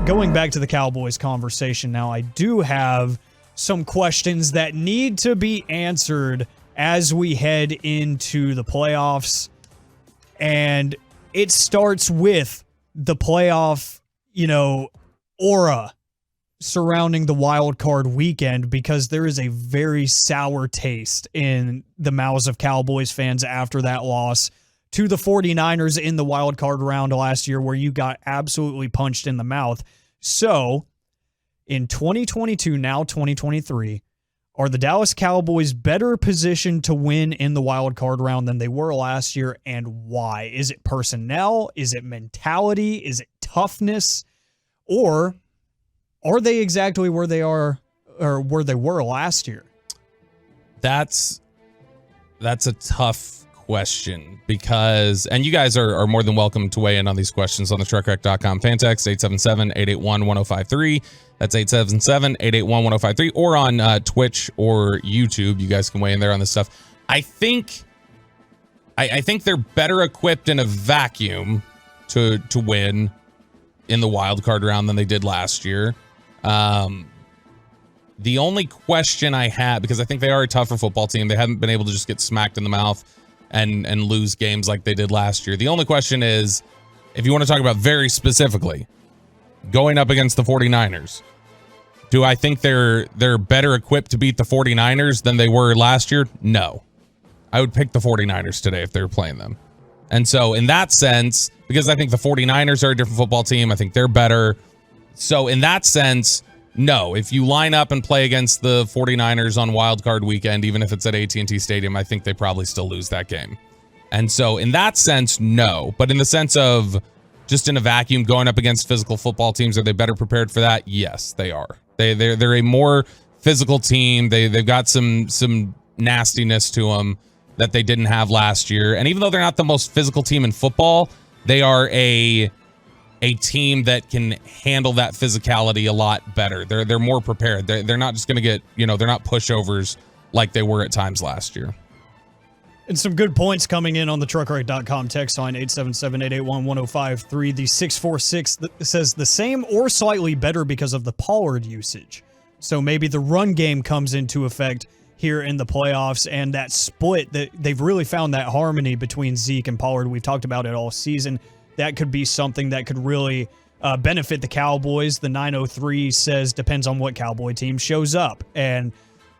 going back to the Cowboys conversation now, I do have some questions that need to be answered as we head into the playoffs. And it starts with the playoff, aura surrounding the wild card weekend, because there is a very sour taste in the mouths of Cowboys fans after that loss to the 49ers in the wild card round last year, where you got absolutely punched in the mouth. So in 2022, now 2023, are the Dallas Cowboys better positioned to win in the wild card round than they were last year, and why? Is it personnel? Is it mentality? Is it toughness? Or are they exactly where they are, or where they were last year? That's a tough question, because, and you guys are more than welcome to weigh in on these questions on the truckwreck.com fan text, 877-881-1053. That's 877-881-1053, or on Twitch or YouTube. You guys can weigh in there on this stuff. I think they're better equipped in a vacuum to win in the wild card round than they did last year. The only question I have, because I think they are a tougher football team, they haven't been able to just get smacked in the mouth and lose games like they did last year. The only question is, if you want to talk about very specifically, going up against the 49ers, do I think they're better equipped to beat the 49ers than they were last year? No. I would pick the 49ers today if they were playing them. And so in that sense, because I think the 49ers are a different football team, I think they're better. So in that sense, no. If you line up and play against the 49ers on Wild Card weekend, even if it's at AT&T Stadium, I think they probably still lose that game. And so in that sense, no. But in the sense of just in a vacuum going up against physical football teams, are they better prepared for that? Yes, they are. They're a more physical team. They've got some nastiness to them that they didn't have last year. And even though they're not the most physical team in football, they are a team that can handle that physicality a lot better. They're more prepared. They're not just going to get, they're not pushovers like they were at times last year. And some good points coming in on the truckrate.com text line, 877-881-1053. The 646 says the same or slightly better because of the Pollard usage. So maybe the run game comes into effect here in the playoffs, and that split, that they've really found that harmony between Zeke and Pollard. We've talked about it all season. That could be something that could really benefit the Cowboys. The 903 says depends on what Cowboy team shows up. And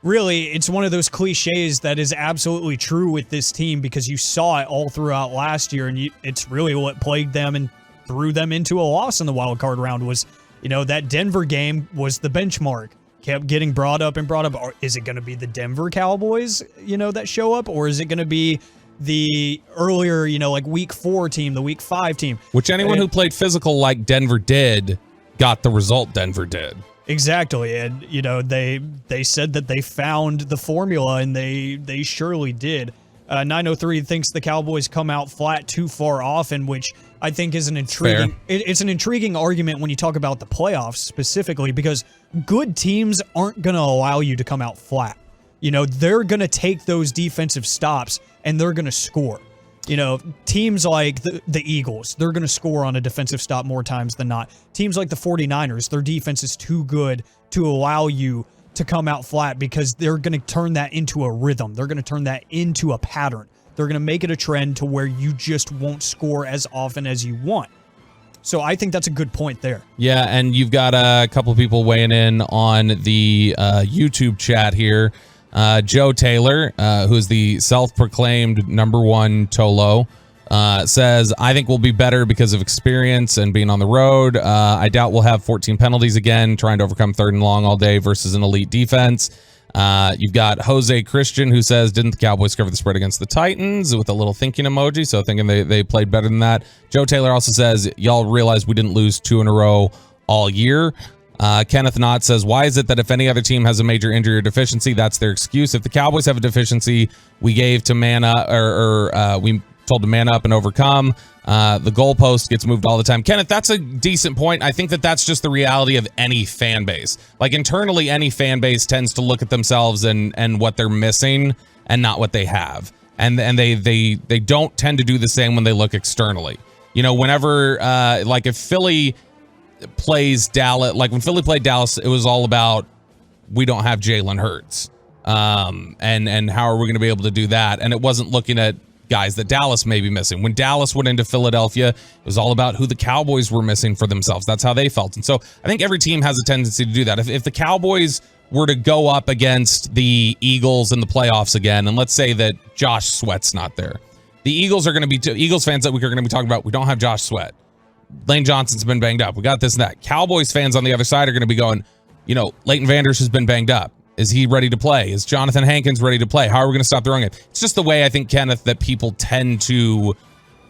really, it's one of those cliches that is absolutely true with this team, because you saw it all throughout last year, and it's really what plagued them and threw them into a loss in the wild card round was, that Denver game was the benchmark. Kept getting brought up. Is it going to be the Denver Cowboys, that show up? Or is it going to be the earlier, like week 4 team, the week 5 team? Which anyone who played physical like Denver did got the result Denver did. Exactly. And, they said that they found the formula, and they surely did. 903 thinks the Cowboys come out flat too far often, which I think is an intriguing. It's an intriguing argument when you talk about the playoffs specifically, because good teams aren't going to allow you to come out flat. They're going to take those defensive stops and they're going to score. Teams like the Eagles, they're going to score on a defensive stop more times than not. Teams like the 49ers, their defense is too good to allow you to come out flat, because they're going to turn that into a rhythm. They're going to turn that into a pattern. They're going to make it a trend to where you just won't score as often as you want. So I think that's a good point there. Yeah, and you've got a couple of people weighing in on the YouTube chat here. Joe Taylor, who is the self-proclaimed #1 Tolo, says, I think we'll be better because of experience and being on the road. I doubt we'll have 14 penalties again, trying to overcome 3rd and long all day versus an elite defense. You've got Jose Christian, who says, didn't the Cowboys cover the spread against the Titans, with a little thinking emoji, so thinking they played better than that. Joe Taylor also says, y'all realize we didn't lose 2 in a row all year. Kenneth Knott says, why is it that if any other team has a major injury or deficiency, that's their excuse? If the Cowboys have a deficiency, we gave to man up, or we told to man up and overcome. The goalpost gets moved all the time. Kenneth, that's a decent point. I think that's just the reality of any fan base. Like internally, any fan base tends to look at themselves and what they're missing and not what they have. And they don't tend to do the same when they look externally. Whenever, like if Philly plays Dallas, like when Philly played Dallas, it was all about, we don't have Jalen Hurts. And how are we going to be able to do that? And it wasn't looking at guys that Dallas may be missing. When Dallas went into Philadelphia, it was all about who the Cowboys were missing for themselves. That's how they felt. And so I think every team has a tendency to do that. If the Cowboys were to go up against the Eagles in the playoffs again, and let's say that Josh Sweat's not there, the Eagles are going to be, Eagles fans that week are going to be talking about, we don't have Josh Sweat. Lane Johnson's been banged up. We got this and that. Cowboys fans on the other side are going to be going, Leighton Vanders has been banged up. Is he ready to play? Is Jonathan Hankins ready to play? How are we going to stop the run game? It's just the way I think, Kenneth, that people tend to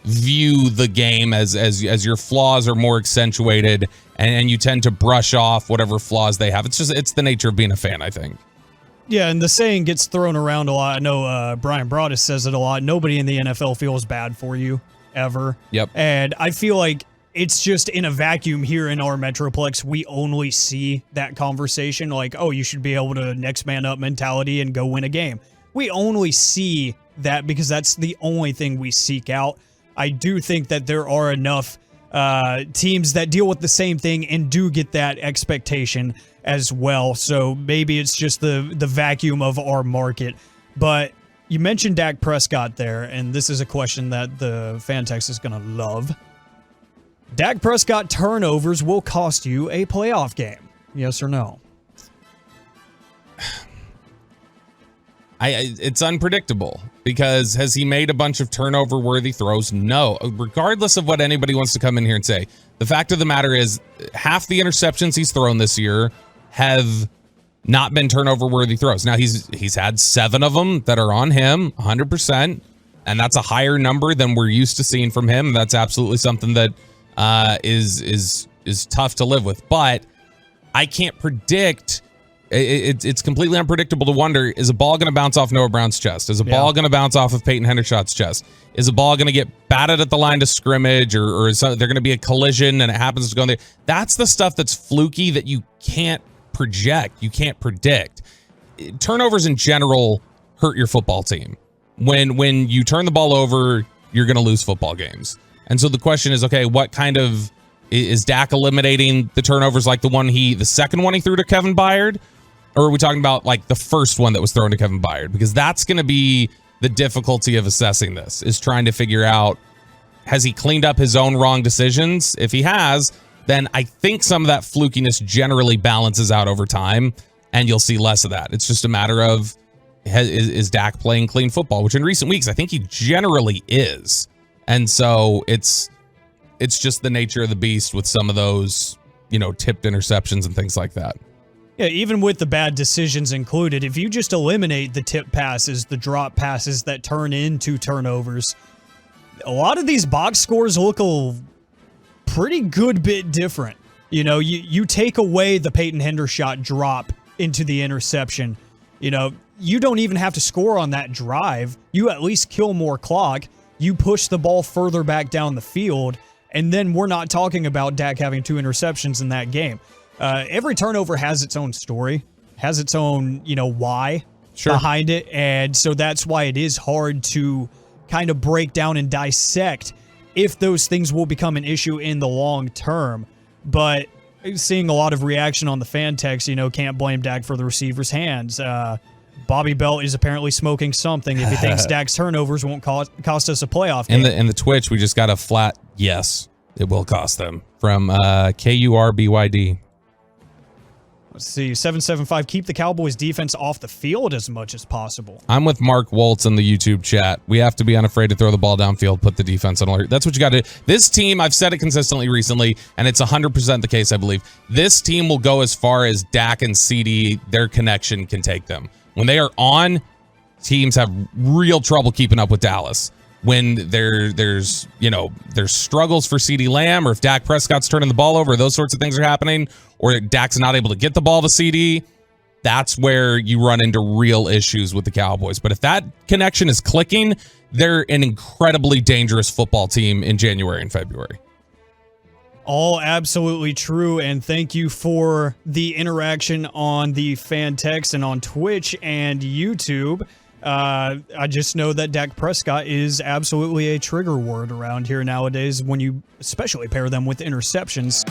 view the game as your flaws are more accentuated, and you tend to brush off whatever flaws they have. It's the nature of being a fan, I think. Yeah, and the saying gets thrown around a lot. I know Brian Broaddus says it a lot. Nobody in the NFL feels bad for you, ever. Yep. And I feel like it's just in a vacuum here in our Metroplex. We only see that conversation like, oh, you should be able to next man up mentality and go win a game. We only see that because that's the only thing we seek out. I do think that there are enough teams that deal with the same thing and do get that expectation as well. So maybe it's just the vacuum of our market. But you mentioned Dak Prescott there, and this is a question that the fan text is going to love. Dak Prescott turnovers will cost you a playoff game. Yes or no? It's unpredictable, because has he made a bunch of turnover-worthy throws? No. Regardless of what anybody wants to come in here and say, the fact of the matter is half the interceptions he's thrown this year have not been turnover-worthy throws. Now, he's had 7 of them that are on him, 100%, and that's a higher number than we're used to seeing from him. That's absolutely something that is tough to live with. But I can't predict. It's completely unpredictable to wonder, is a ball going to bounce off Noah Brown's chest? Is a ball going to bounce off of Peyton Hendershot's chest? Is a ball going to get batted at the line to scrimmage, or is there going to be a collision and it happens to go in there? That's the stuff that's fluky that you can't project. You can't predict. Turnovers in general hurt your football team. When you turn the ball over, you're going to lose football games. And so the question is, okay, what kind of, is Dak eliminating the turnovers like the second one he threw to Kevin Byard? Or are we talking about like the first one that was thrown to Kevin Byard? Because that's going to be the difficulty of assessing this, is trying to figure out, has he cleaned up his own wrong decisions? If he has, then I think some of that flukiness generally balances out over time, and you'll see less of that. It's just a matter of, is Dak playing clean football? Which in recent weeks, I think he generally is. And so it's just the nature of the beast with some of those, tipped interceptions and things like that. Yeah, even with the bad decisions included, if you just eliminate the tip passes, the drop passes that turn into turnovers, a lot of these box scores look a pretty good bit different. You take away the Peyton Hendershot drop into the interception, you don't even have to score on that drive. You at least kill more clock. You push the ball further back down the field, and then we're not talking about Dak having 2 interceptions in that game. Every turnover has its own story, has its own, why behind it. And so that's why it is hard to kind of break down and dissect if those things will become an issue in the long term. But seeing a lot of reaction on the fan text, can't blame Dak for the receiver's hands. Bobby Belt is apparently smoking something if he thinks Dak's turnovers won't cost us a playoff game. In the Twitch, we just got a flat yes, it will cost them, from KURBYD. Let's see, 775, keep the Cowboys defense off the field as much as possible. I'm with Mark Waltz in the YouTube chat. We have to be unafraid to throw the ball downfield, put the defense on alert. That's what you got to do. This team, I've said it consistently recently, and it's 100% the case, I believe. This team will go as far as Dak and CD, their connection can take them. When they are on, teams have real trouble keeping up with Dallas. When there's struggles for CeeDee Lamb, or if Dak Prescott's turning the ball over, those sorts of things are happening, or Dak's not able to get the ball to CD, that's where you run into real issues with the Cowboys. But if that connection is clicking, they're an incredibly dangerous football team in January and February. All absolutely true, and thank you for the interaction on the fan text and on Twitch and YouTube. I just know that Dak Prescott is absolutely a trigger word around here nowadays when you especially pair them with interceptions.